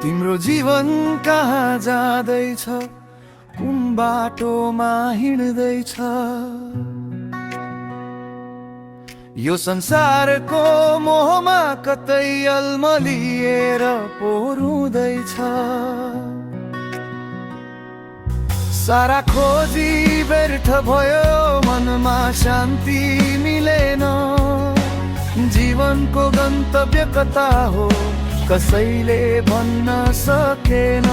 तिम्रो जीवन कहाँ जाँदैछ, कुन बाटोमा हिँड्दैछ? यो संसारको मोहमा कतै अल्मलिएर पो रुँदैछ। सारा खोजी व्यर्थ भयो, मनमा शान्ति मिलेन। जीवनको गन्तव्य कता हो कसैले भन्न सकेन।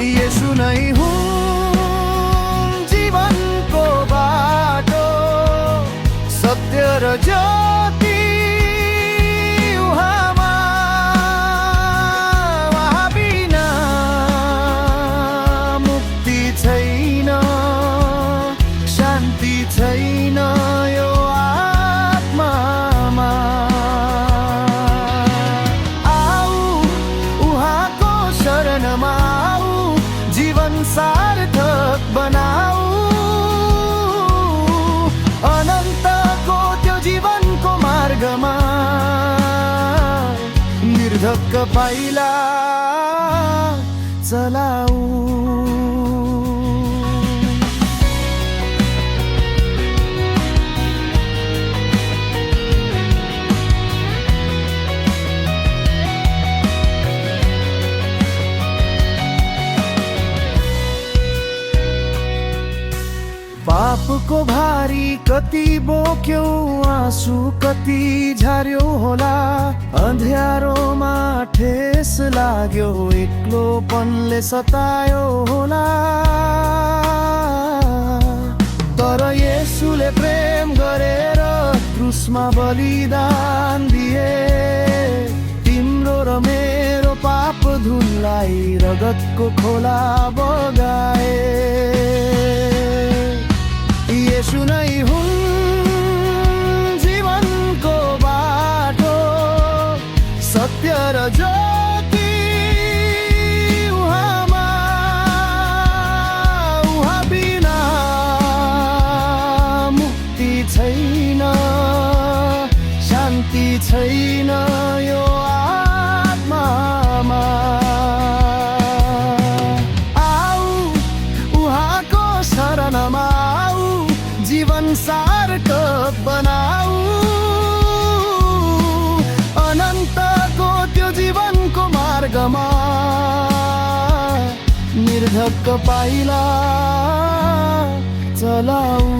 येशू नै हुन् जीवनको बाटो, सत्य र ज्योति उहाँमा। उहाँ बिना मुक्ति छैन, शान्ति छैन यो आत्मामा। जीवन सार्थक बनाऊ, अनन्तको त्यो जीवनको मार्गमा निर्धक्क पाइला चलाऊ। पापको भारी कति बोक्यो, आँसु कति झर्यो होला। अँध्यारोमा ठेस लाग्यो, एक्लोपनले सतायो होला। तर येशूले प्रेम गरेर क्रुसमा बलिदान दिए। तिम्रो र मेरो पाप धुनलाई रगतको खोला बगाए। येशू नै हुन् जीवनको बाटो, सत्य र ज्योति उहाँमा। उहाँ बिना मुक्ति छैन, शान्ति छैन यो आत्मामा। आऊ उहाँको शरणमा, जीवन सार्थक बनाऊ, अनन्तको त्यो जीवनको मार्गमा निर्धक्क पाइला चलाऊ।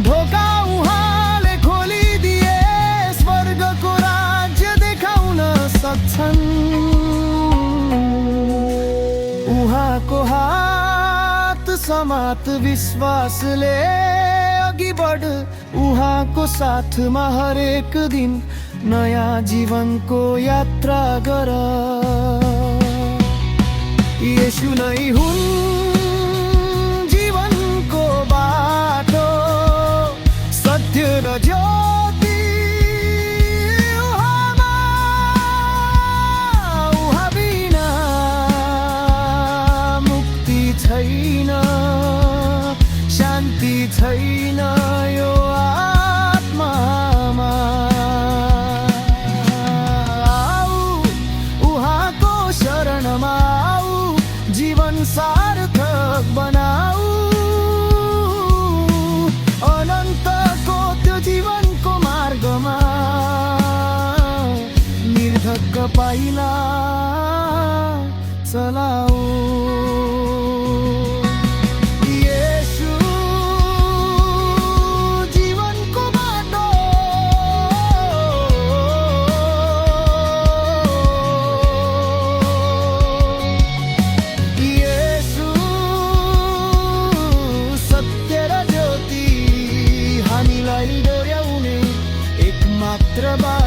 ढोका उहाँले खोलिदिए, स्वर्गको राज्य देखाउन सक्छन्। उहाँको हात समात विश्वासले अघि बढ। उहाँको साथमा हरेक दिन नयाँ जीवनको यात्रा गर। येशू नै हुन् सत्य र ज्योति उहाँमा। उहाँ बिना मुक्ति छैन, शान्ति छैन यो आत्मामा। आऊ उहाँको शरणमा, आऊ जीवन सार्थक बनाऊ, अनन्तको त्यो जीवनको मार्गमा निर्धक्क पाइला चलाऊ। येशू जीवनको बाटो, येशू सत्य र ज्योति, हामीलाई डोर्याउने एकमात्र बाटो।